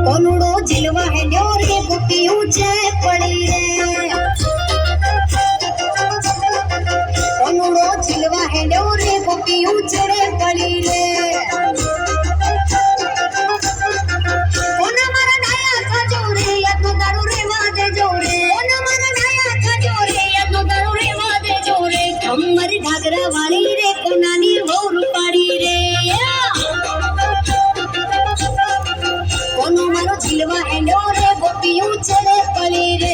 કોનુડો ઝીલવા હેડ્યો રે ગોપી ઊંચે પડી રે કોનુડો ઝીલવા હેડ્યો રે ગોપી ઊંચે પડી રે કોના મારા ડાયા ખાજો રે યાદનો દારૂ રેવા દેજો રે કોના મારા ડાયા ખાજો રે યાદનો દારૂ રેવા દેજો રે કમરી ઢાગરા વાળી રે કોનાની વહુ રૂપાડી રે કોનો મારો ઝીલવા હેડ્યો રે ગોપી ઊંચે પડી રે